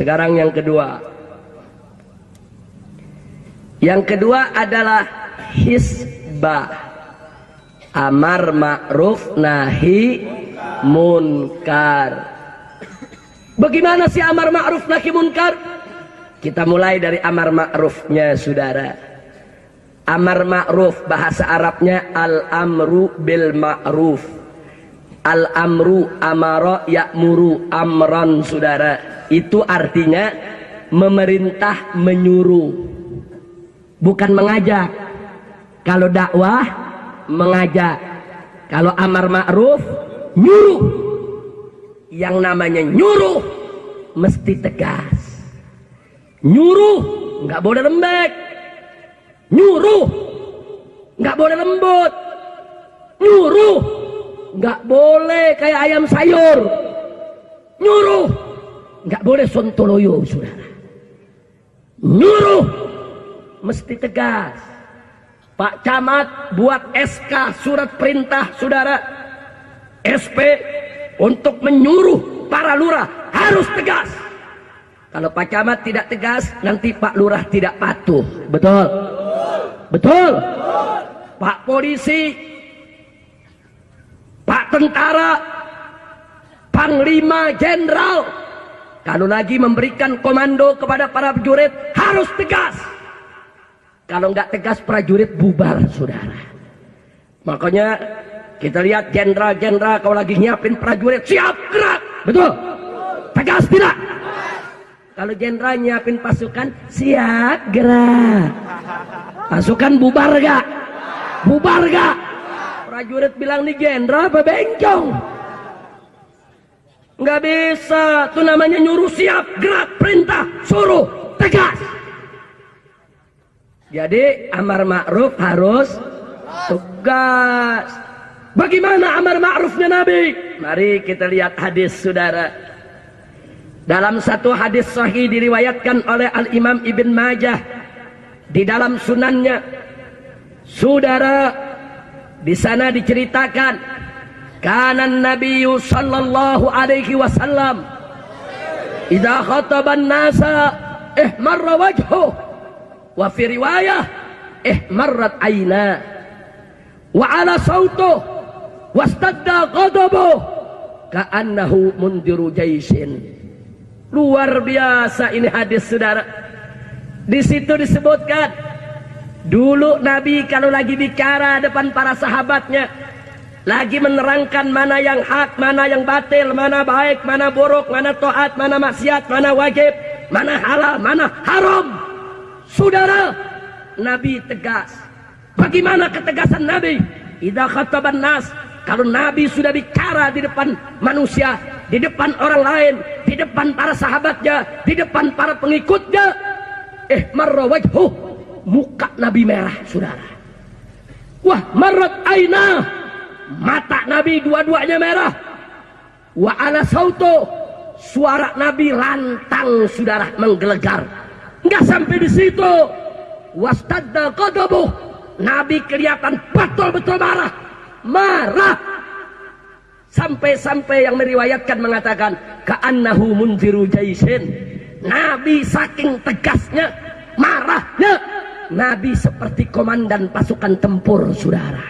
Sekarang yang kedua. Yang kedua adalah hisbah. Amar ma'ruf nahi munkar. Bagaimana sih amar ma'ruf nahi munkar? Kita mulai dari amar ma'rufnya, saudara. Amar ma'ruf bahasa Arabnya al-amru bil ma'ruf. Al-amru amara ya'muru amran, saudara. Itu artinya memerintah, menyuruh, bukan mengajak. Kalau dakwah mengajak, kalau amar ma'ruf nyuruh. Yang namanya nyuruh mesti tegas. Nyuruh nggak boleh lembek, nyuruh nggak boleh lembut, nyuruh nggak boleh kayak ayam sayur, nyuruh nggak boleh sontoloyo, saudara. Nyuruh mesti tegas. Pak Camat buat SK, surat perintah, saudara, SP untuk menyuruh para lurah harus tegas. Kalau Pak Camat tidak tegas, nanti Pak Lurah tidak patuh. Betul? Betul? Pak Polisi, Pak Tentara, Panglima Jenderal, kalau lagi memberikan komando kepada para prajurit harus tegas. Kalau nggak tegas, prajurit bubar, saudara. Makanya kita lihat jenderal-jenderal kalau lagi nyiapin prajurit, siap gerak. Betul? Tegas tidak? Kalau jenderal nyiapin pasukan, siap gerak. Pasukan bubar gak? Bubar gak? Prajurit bilang, nih jenderal apa bencong? Nggak bisa, itu namanya nyuruh, siap gerak, perintah, suruh, tegas. Jadi amar ma'ruf harus tegas. Bagaimana amar ma'rufnya Nabi? Mari kita lihat hadis, saudara. Dalam satu hadis sahih diriwayatkan oleh Al-Imam Ibn Majah di dalam sunannya, saudara, di sana diceritakan, kana Nabiyyu sallallahu alaihi wasallam idza khataban nasa ihmarra wajhuhu wa fi riwayah ihmarrat ayna wa ala sautuhu wastadda ghadabuhu ka'annahu mundiru jaishin. Luar biasa ini hadis, saudara. Di situ disebutkan, dulu Nabi kalau lagi bicara depan para sahabatnya, lagi menerangkan mana yang hak, mana yang batil, mana baik, mana buruk, mana taat, mana maksiat, mana wajib, mana halal, mana haram. Saudara, Nabi tegas. Bagaimana ketegasan Nabi? Idza khataban nas, kalau Nabi sudah bicara di depan manusia, di depan orang lain, di depan para sahabatnya, di depan para pengikutnya, marra wajhuh, muka Nabi merah, saudara. Wah, marrat aina, mata Nabi dua-duanya merah. Wa ala sautu, suara Nabi lantang, saudara, menggelegar. Enggak sampai di situ. Wastadda ghadabuh, Nabi kelihatan betul-betul marah. Marah. Sampai-sampai yang meriwayatkan mengatakan, ka'annahu munziru jaisin. Nabi saking tegasnya, marahnya, Nabi seperti komandan pasukan tempur, saudara.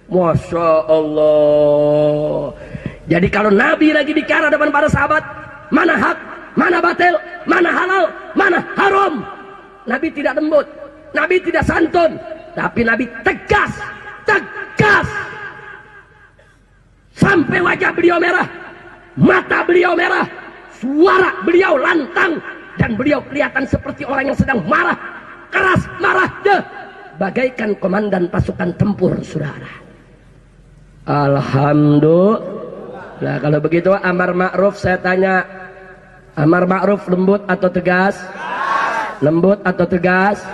Masya Allah. Jadi kalau Nabi lagi bicara depan para sahabat, mana hak, mana batil, mana halal, mana haram, Nabi tidak lembut, Nabi tidak santun, tapi Nabi tegas, tegas. Sampai wajah beliau merah, mata beliau merah, suara beliau lantang, dan beliau kelihatan seperti orang yang sedang marah, keras marahnya, bagaikan komandan pasukan tempur, saudara. Alhamdulillah. Kalau begitu amar ma'ruf, saya tanya, amar ma'ruf lembut atau tegas? Lembut atau tegas?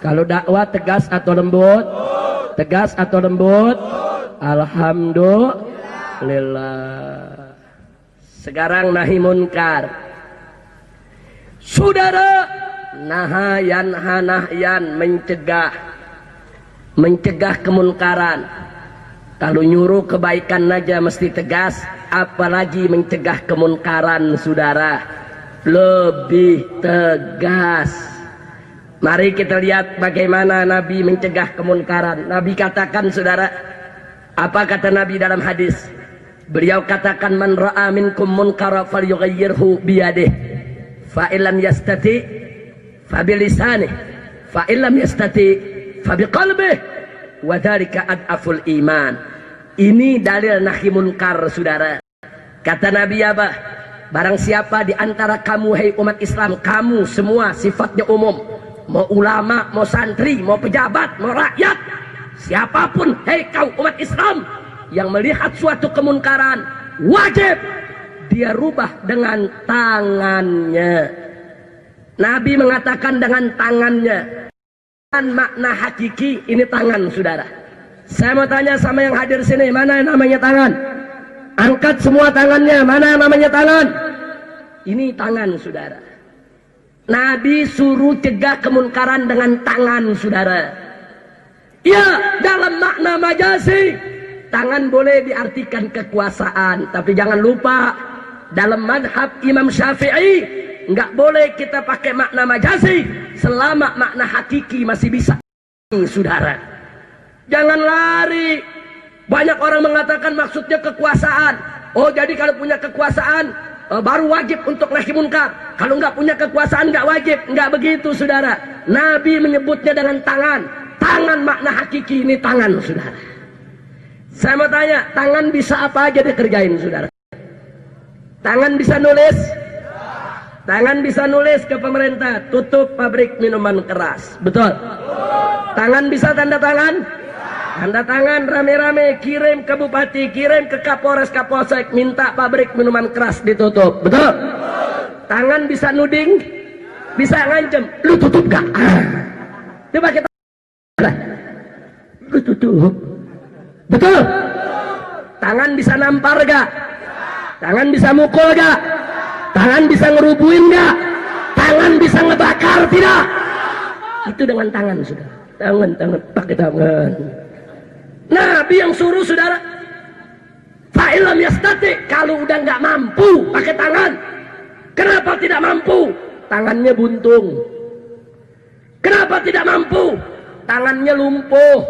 Kalau dakwah tegas atau lembut? Tegas atau lembut? Alhamdulillah. Sekarang nahi munkar, saudara. Nahayan hanahyan, mencegah kemunkaran. Kalau nyuruh kebaikan aja mesti tegas, apalagi mencegah kemunkaran, saudara. lebih tegas. Mari kita lihat bagaimana Nabi mencegah kemunkaran. Nabi katakan, saudara, apa kata Nabi dalam hadis? Beliau katakan, man ra'a minkum munkara falyughayyirhu biyadihi, fa illam yastati fa bilisanihi, fa illam yastati fa biqalbihi, wa dzalika ad'aful iman. Ini dalil nahi munkar, saudara. Kata Nabi apa? Barang siapa di antara kamu, hai umat Islam, kamu semua sifatnya umum, mau ulama, mau santri, mau pejabat, mau rakyat, siapapun, hei kau umat Islam yang melihat suatu kemunkaran, wajib dia rubah dengan tangannya. Nabi mengatakan dengan tangannya. Dan makna hakiki ini tangan, saudara. Saya mau tanya sama yang hadir sini, mana yang namanya tangan? Angkat semua tangannya, mana yang namanya tangan? Ini tangan, saudara. Nabi suruh cegah kemunkaran dengan tangan, saudara. Ya, dalam makna majazi, tangan boleh diartikan kekuasaan. Tapi jangan lupa, dalam madhab Imam Syafi'i, nggak boleh kita pakai makna majazi selama makna hakiki masih bisa, saudara. Jangan lari. Banyak orang mengatakan maksudnya kekuasaan. Oh, jadi kalau punya kekuasaan baru wajib untuk nahi munkar. Kalau nggak punya kekuasaan nggak wajib. Nggak begitu, saudara. Nabi menyebutnya dengan tangan. Tangan makna hakiki ini tangan, saudara. Saya mau tanya, tangan bisa apa aja dikerjain, saudara? Tangan bisa nulis. Tangan bisa nulis ke pemerintah, tutup pabrik minuman keras. Betul? Tangan bisa tanda tangan. Tanda tangan rame-rame, kirim ke bupati, kirim ke kapolres, kapolsek, minta pabrik minuman keras ditutup. Betul? Tangan bisa nuding, bisa ngancem. Lu tutup gak? Coba kita. Lu tutup. Betul? Tangan bisa nampar gak? Tangan bisa mukul gak? Tangan bisa ngerubuin gak? Tangan bisa ngebakar tidak? Itu dengan tangan, sudah. Tangan, pakai tangan. Nabi yang suruh, saudara. Fa'ilam yastati, kalau udah nggak mampu pakai tangan. Kenapa tidak mampu? Tangannya buntung. Kenapa tidak mampu? Tangannya lumpuh.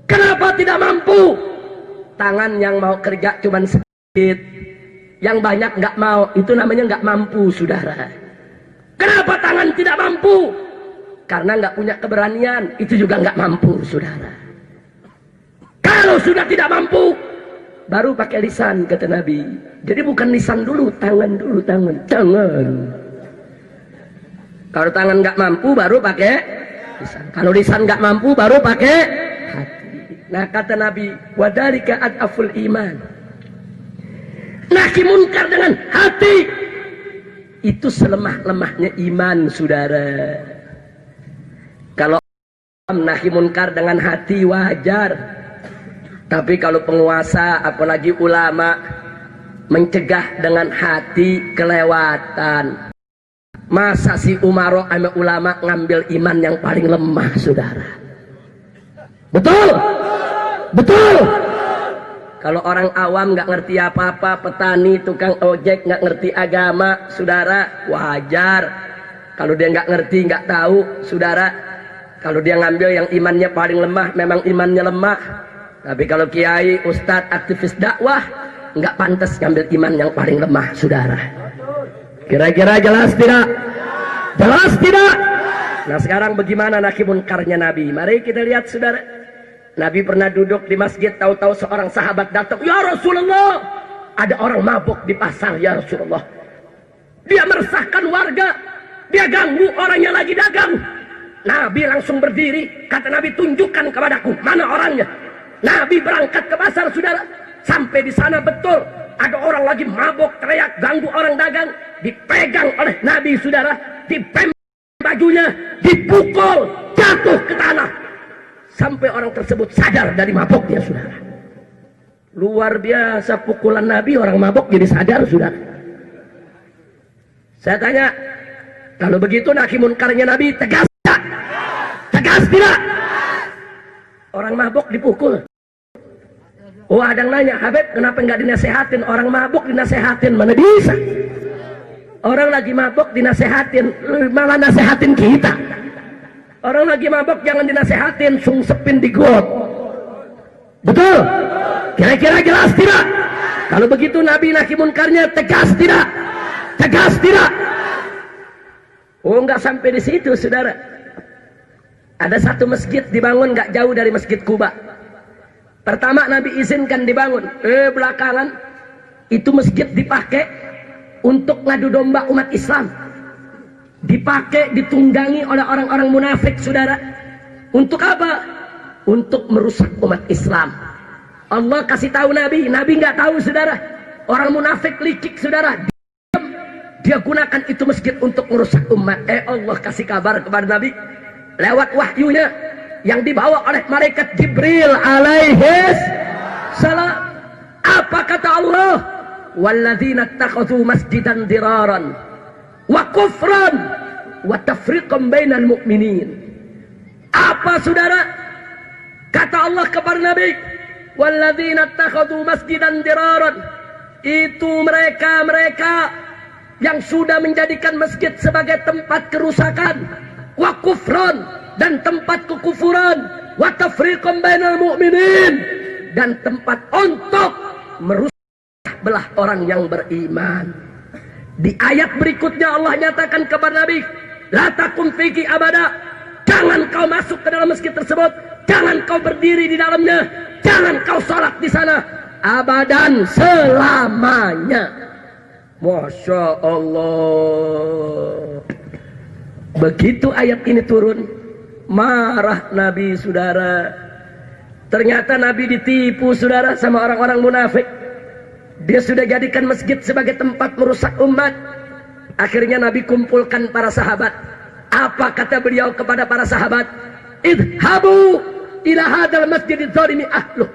Kenapa tidak mampu? Tangan yang mau kerja cuman sedikit, yang banyak nggak mau, itu namanya nggak mampu, saudara. Kenapa tangan tidak mampu? Karena nggak punya keberanian, itu juga nggak mampu, saudara. Kalau sudah tidak mampu, baru pakai lisan, kata Nabi. Jadi bukan lisan dulu, tangan dulu, tangan. Kalau tangan nggak mampu, baru pakai lisan. Kalau lisan nggak mampu, baru pakai hati. Nah, kata Nabi, wadhalika ad'aful iman. Nahi munkar dengan hati, itu selemah-lemahnya iman, saudara. Kalau nahi munkar dengan hati wajar. Tapi kalau penguasa, apalagi ulama, mencegah dengan hati, kelewatan. Masa si Umaro sama ulama ngambil iman yang paling lemah, saudara? Betul? Betul? Kalau orang awam nggak ngerti apa-apa, petani, tukang ojek nggak ngerti agama, saudara, wajar. Kalau dia nggak ngerti, nggak tahu, saudara, kalau dia ngambil yang imannya paling lemah, memang imannya lemah. Tapi kalau kiai, ustadz, aktivis dakwah, nggak pantas ngambil iman yang paling lemah, saudara. Kira-kira jelas tidak? Jelas tidak? Nah, sekarang bagaimana nahi munkarnya Nabi? Mari kita lihat, saudara. Nabi pernah duduk di masjid, tahu-tahu seorang sahabat datang. Ya Rasulullah, ada orang mabuk di pasar, ya Rasulullah. Dia meresahkan warga, dia ganggu orang yang lagi dagang. Nabi langsung berdiri, kata Nabi, tunjukkan kepadaku mana orangnya. Nabi berangkat ke pasar, saudara. Sampai di sana betul ada orang lagi mabuk, teriak, ganggu orang dagang. Dipegang oleh Nabi, saudara. Dipempel bajunya, dipukul, jatuh ke tanah. Sampai orang tersebut sadar dari mabuknya, saudara. Luar biasa pukulan Nabi, orang mabuk jadi sadar, saudara. Saya tanya, kalau begitu nahi munkarnya Nabi tegas tidak? Tegas tidak? Orang mabuk dipukul. Oh, ada yang nanya, Habib, kenapa nggak dinasehatin? Orang mabuk dinasehatin, mana bisa? Orang lagi mabok dinasehatin, malah nasehatin kita. Orang lagi mabok jangan dinasehatin, sungsepin di got. Betul? Kira-kira jelas tidak? Kalau begitu Nabi nahi munkarnya tegas tidak? Tegas tidak? Oh, enggak sampai di situ, saudara. Ada satu masjid dibangun enggak jauh dari Masjid Kuba. Pertama Nabi izinkan dibangun. Belakangan itu masjid dipakai untuk ngadu domba umat Islam. Dipakai, ditunggangi oleh orang-orang munafik, saudara. Untuk apa? Untuk merusak umat Islam. Allah kasih tahu Nabi, Nabi nggak tahu, saudara. Orang munafik licik, saudara. Dia gunakan itu masjid untuk merusak umat. Allah kasih kabar kepada Nabi lewat wahyunya yang dibawa oleh malaikat Jibril alaihi salam. Apa kata Allah? Walladzina ittakhadhu masjidan diraran wa kufran wa tafriqan bainal mu'minin. Apa, saudara? Kata Allah kepada Nabi, walladzina ittakhadhu masjidan diraran, itu mereka yang sudah menjadikan masjid sebagai tempat kerusakan, wa kufran, dan tempat kekufuran, wa tafriqan bainal mu'minin, dan tempat untuk merusak belah orang yang beriman. Di ayat berikutnya Allah nyatakan kepada Nabi, la takum fiki abada, jangan kau masuk ke dalam masjid tersebut, jangan kau berdiri di dalamnya, jangan kau sholat di sana, abadan, selamanya. Masya Allah. Begitu ayat ini turun, marah Nabi, saudara. Ternyata Nabi ditipu, saudara, sama orang-orang munafik. Dia sudah jadikan masjid sebagai tempat merusak umat. Akhirnya Nabi kumpulkan para sahabat. Apa kata beliau kepada para sahabat? Idhabu ila hadal masjidil zalimi ahluh.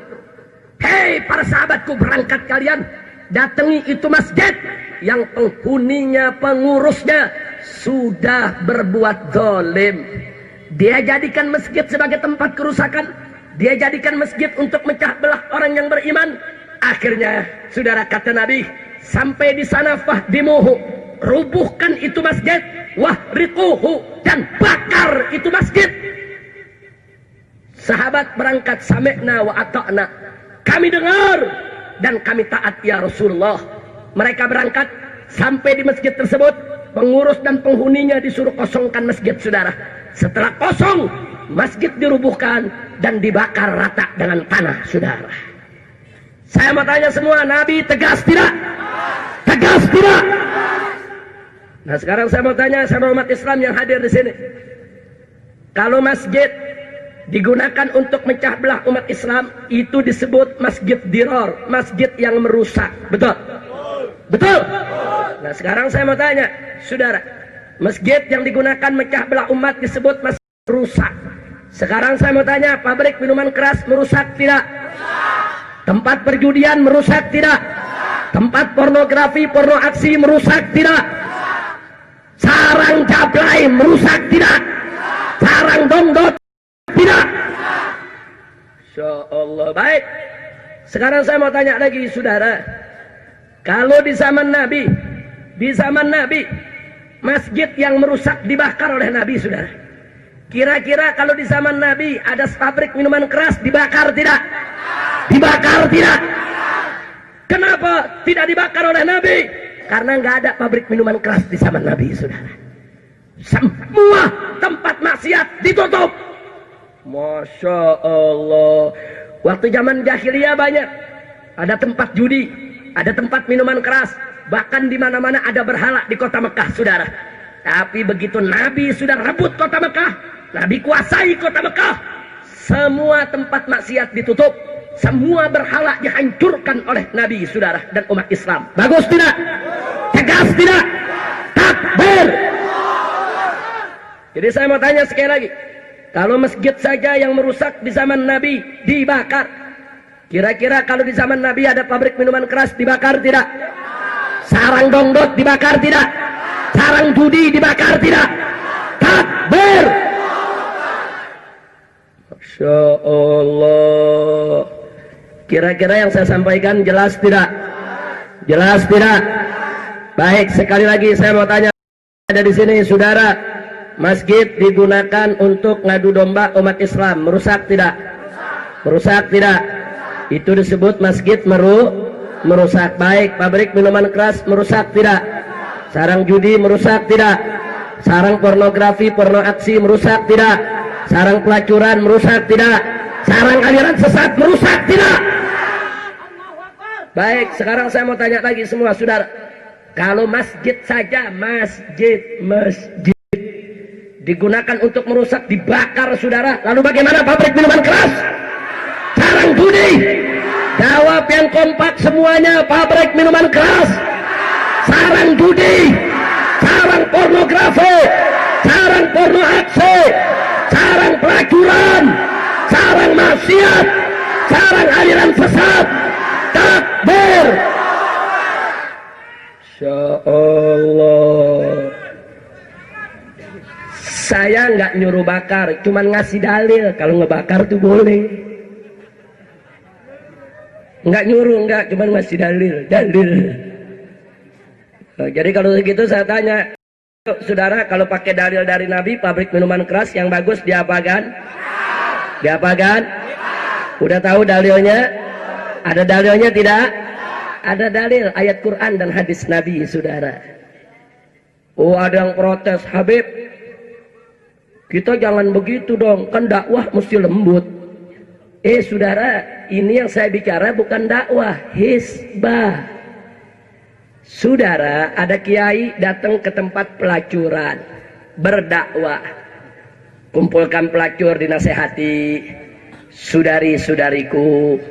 Hei para sahabatku, berangkat kalian, datangi itu masjid yang penghuninya, pengurusnya sudah berbuat zalim. Dia jadikan masjid sebagai tempat kerusakan. Dia jadikan masjid untuk mecah belah orang yang beriman. Akhirnya, saudara, kata Nabi, sampai di sana fahdimuhu, rubuhkan itu masjid, wahriquhu, dan bakar itu masjid. Sahabat berangkat, sami'na wa ata'na, kami dengar dan kami taat ya Rasulullah. Mereka berangkat, sampai di masjid tersebut, pengurus dan penghuninya disuruh kosongkan masjid, saudara. Setelah kosong, masjid dirubuhkan dan dibakar rata dengan tanah, saudara. Saya mau tanya semua, Nabi tegas tidak? Tegas tidak? Nah, sekarang saya mau tanya sama umat Islam yang hadir di sini. Kalau masjid digunakan untuk mecah belah umat Islam, itu disebut masjid dirar, masjid yang merusak. Betul? Betul? Nah, sekarang saya mau tanya, saudara, masjid yang digunakan mecah belah umat disebut masjid rusak. Sekarang saya mau tanya, pabrik minuman keras merusak tidak? Tempat perjudian merusak tidak? Tempat pornografi, porno aksi merusak tidak? Sarang jablay merusak tidak? Sarang dongdot tidak? Insya Allah. Baik, sekarang saya mau tanya lagi, saudara. Kalau di zaman Nabi, masjid yang merusak dibakar oleh Nabi, saudara. Kira-kira kalau di zaman Nabi ada pabrik minuman keras, dibakar tidak? Dibakar tidak? Kenapa tidak dibakar oleh Nabi? Karena nggak ada pabrik minuman keras di zaman Nabi, saudara. Semua tempat maksiat ditutup. Masya Allah. Waktu zaman jahiliyah banyak. Ada tempat judi, ada tempat minuman keras, bahkan di mana-mana ada berhala di kota Mekah, saudara. Tapi begitu Nabi sudah rebut kota Mekah, Nabi kuasai kota Mekah, semua tempat maksiat ditutup, semua berhala dihancurkan oleh Nabi, saudara, dan umat Islam. Bagus tidak? Tegas tidak? Takbir. Jadi saya mau tanya sekali lagi, kalau masjid saja yang merusak di zaman Nabi dibakar, kira-kira kalau di zaman Nabi ada pabrik minuman keras, dibakar tidak? Sarang dongdot dibakar tidak? Sarang judi dibakar tidak? Takbir. Masya Allah. Kira-kira yang saya sampaikan jelas tidak? Jelas tidak? Baik, sekali lagi saya mau tanya, ada di sini saudara, masjid digunakan untuk ngadu domba umat Islam, merusak tidak? Merusak tidak? Itu disebut masjid merusak. Baik, pabrik minuman keras merusak tidak? Sarang judi merusak tidak? Sarang pornografi, porno aksi merusak tidak? Sarang pelacuran merusak tidak? Sarang aliran sesat merusak tidak? Baik, sekarang saya mau tanya lagi semua saudara, kalau masjid saja, masjid digunakan untuk merusak, dibakar saudara, lalu bagaimana pabrik minuman keras? Sarang judi? Jawab yang kompak semuanya, pabrik minuman keras, sarang judi, sarang pornografi, sarang porno aksi, sarang pelacuran, sarang maksiat, sarang aliran sesat. Takbir. Insya Allah. Saya nggak nyuruh bakar, cuman ngasih dalil kalau ngebakar tuh boleh. Nggak nyuruh, nggak, cuman ngasih dalil. Nah, jadi kalau begitu saya tanya, saudara, kalau pakai dalil dari Nabi, pabrik minuman keras yang bagus diapakan? Diapakan? Udah tahu dalilnya? Ada dalilnya tidak? Ada dalil ayat Quran dan hadis Nabi saudara. Oh, ada yang protes, Habib, kita jangan begitu dong, kan dakwah mesti lembut. Saudara, ini yang saya bicara bukan dakwah, hisbah. Saudara, ada kiai datang ke tempat pelacuran, berdakwah, kumpulkan pelacur, dinasehati, saudari-saudariku,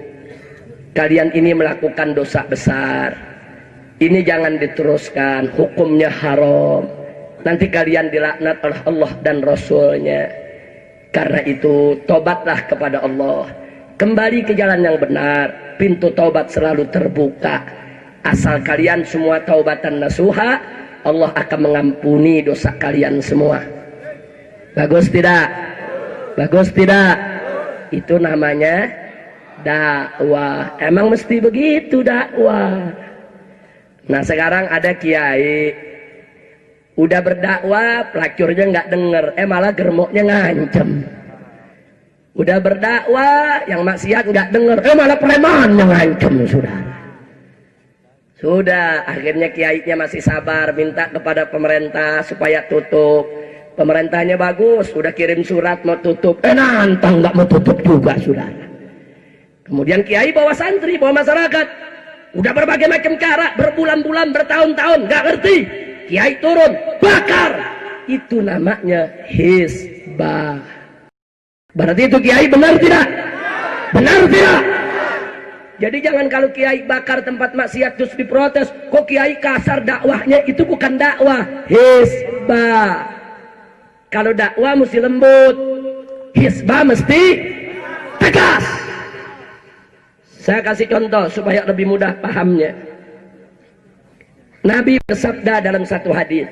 kalian ini melakukan dosa besar, ini jangan diteruskan, hukumnya haram, nanti kalian dilaknat oleh Allah dan Rasulnya. Karena itu tobatlah kepada Allah, kembali ke jalan yang benar, pintu taubat selalu terbuka. Asal kalian semua taubatan nasuha, Allah akan mengampuni dosa kalian semua. Bagus tidak? Bagus tidak? Itu namanya dakwah. Emang mesti begitu dakwah. Nah, sekarang ada kiai udah berdakwah, pelacurnya nggak denger, malah germoknya ngancem. Udah berdakwah, yang maksiat nggak denger, malah premannya ngancem. Sudah, akhirnya kiainya masih sabar, minta kepada pemerintah supaya tutup. Pemerintahnya bagus, udah kirim surat mau tutup, nantang nggak mau tutup juga, saudara. Kemudian kiai bawa santri, bawa masyarakat, udah berbagai macam cara, berbulan-bulan, bertahun-tahun, nggak ngerti. Kiai turun, bakar. Itu namanya hisbah. Berarti itu kiai benar tidak? Benar tidak? Jadi jangan kalau kiai bakar tempat maksiat terus diprotes, kok kiai kasar dakwahnya, itu bukan dakwah, hisbah. Kalau dakwah mesti lembut, hisbah mesti tegas. Saya kasih contoh supaya lebih mudah pahamnya. Nabi bersabda dalam satu hadis.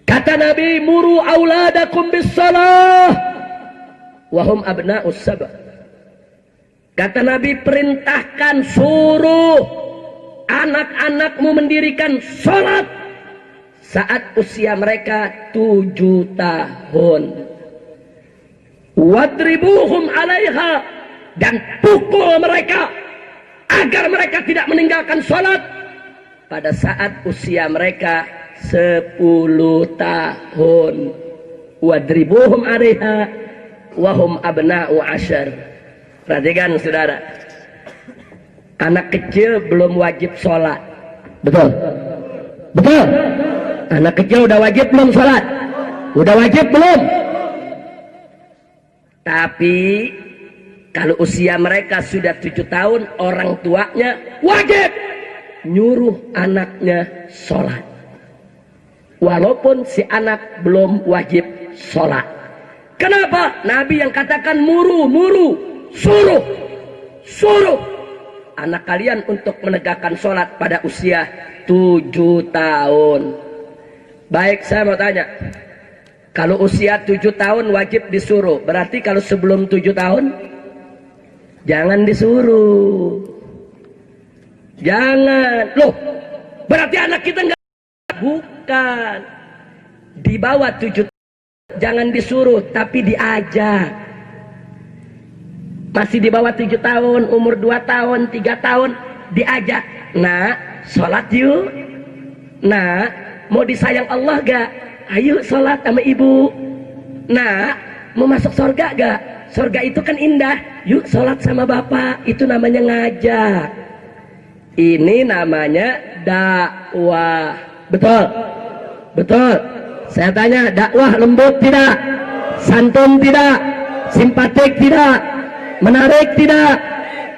Kata Nabi, muru auladakum bis-shalah wa hum abna'us sab'. Kata Nabi, perintahkan, suruh anak-anakmu mendirikan sholat saat usia mereka 7 tahun. Wadribuhum 'alaiha, dan pukul mereka agar mereka tidak meninggalkan sholat pada saat usia mereka 10 tahun. Wadribuhum 'alaiha wahum abna'u 'ashar. Perhatikan saudara, anak kecil belum wajib sholat, betul? Betul? Anak kecil udah wajib belum sholat? Udah wajib belum? Tapi kalau usia mereka sudah 7 tahun, orang tuanya wajib nyuruh anaknya sholat. Walaupun si anak belum wajib sholat. Kenapa? Nabi yang katakan muru, suruh anak kalian untuk menegakkan sholat pada usia 7 tahun. Baik, saya mau tanya, kalau usia 7 tahun wajib disuruh, berarti kalau sebelum 7 tahun jangan disuruh. Jangan. Loh, Berarti anak kita enggak. Bukan. Di bawah 7 jangan disuruh, tapi diajak. Masih di bawah 7 tahun, umur 2 tahun, 3 tahun, diajak. Nah, sholat yuk. Nah, mau disayang Allah gak? Ayo sholat sama ibu. Nah, mau masuk surga gak? Surga itu kan indah. Yuk sholat sama bapak. Itu namanya ngajak. Ini namanya dakwah. Betul? Betul? Saya tanya, dakwah lembut tidak? Santun tidak? Simpatik tidak? Menarik tidak?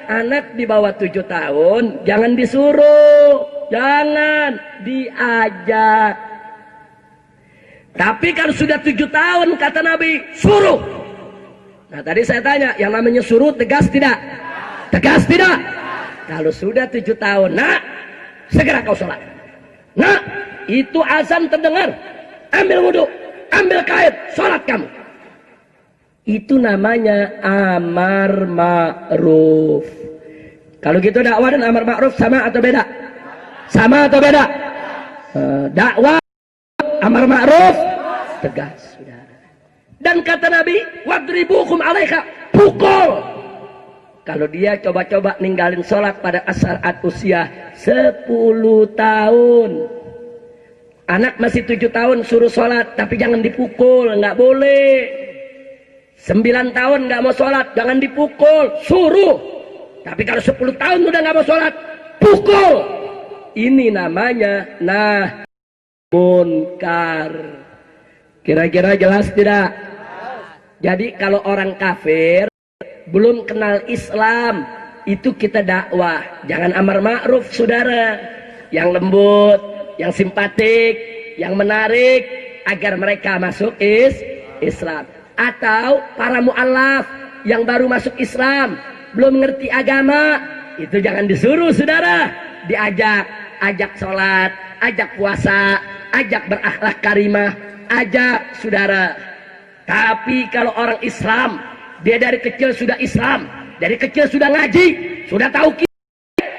Anak di bawah 7 tahun jangan disuruh, jangan diajak. Tapi kalau sudah 7 tahun kata Nabi, suruh. Nah tadi saya tanya, yang namanya suruh tegas tidak? Tegas tidak? Kalau sudah 7 tahun, nak segera kau sholat. Nak itu azan terdengar, ambil wudhu, ambil kain, sholat kamu. Itu namanya amar ma'ruf. Kalau gitu dakwah dan amar ma'ruf sama atau beda? Sama atau beda? Dakwah, amar ma'ruf, tegas, saudara. Dan kata Nabi, wadribukum alaika, pukul. Kalau dia coba-coba ninggalin sholat pada saat usia 10 tahun. Anak masih 7 tahun suruh sholat, tapi jangan dipukul, nggak boleh. 9 tahun nggak mau sholat, jangan dipukul, suruh. Tapi kalau 10 tahun udah nggak mau sholat, pukul. Ini namanya munkar. Kira-kira jelas tidak? Jadi kalau orang kafir belum kenal Islam, itu kita dakwah. Jangan amar ma'ruf, saudara. Yang lembut, yang simpatik, yang menarik, agar mereka masuk Islam. Atau para mu'alaf yang baru masuk Islam, belum ngerti agama, itu jangan disuruh, saudara. Diajak, ajak sholat, ajak puasa, ajak berakhlak karimah, ajak, saudara. Tapi kalau orang Islam, dia dari kecil sudah Islam, dari kecil sudah ngaji, sudah tahu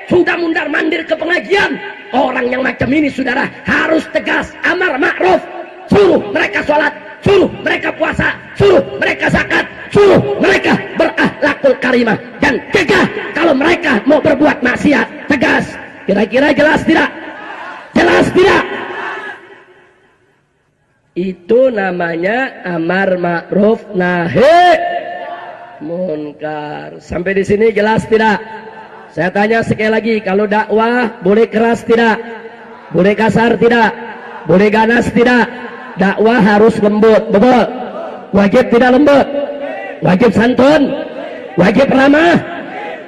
sudah mundar mandir ke pengajian, orang yang macam ini, saudara, harus tegas, amar ma'ruf, suruh mereka sholat, suruh mereka puasa, suruh mereka zakat, suruh mereka berakhlakul karimah, dan cegah kalau mereka mau berbuat maksiat, tegas. Kira-kira jelas tidak? Jelas tidak? Itu namanya amar ma'ruf nahi munkar. Sampai di sini jelas tidak? Saya tanya sekali lagi, kalau dakwah boleh keras tidak? Boleh kasar tidak? Boleh ganas tidak? Dakwah harus lembut, betul? Wajib tidak lembut? Wajib santun? Wajib ramah?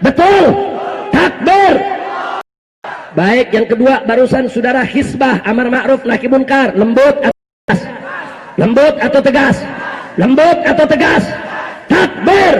Betul? Takbir. Baik, yang kedua barusan saudara hisbah, amar ma'ruf nahi munkar, lembut atau tegas? Lembut atau tegas? Lembut atau tegas? Takbir.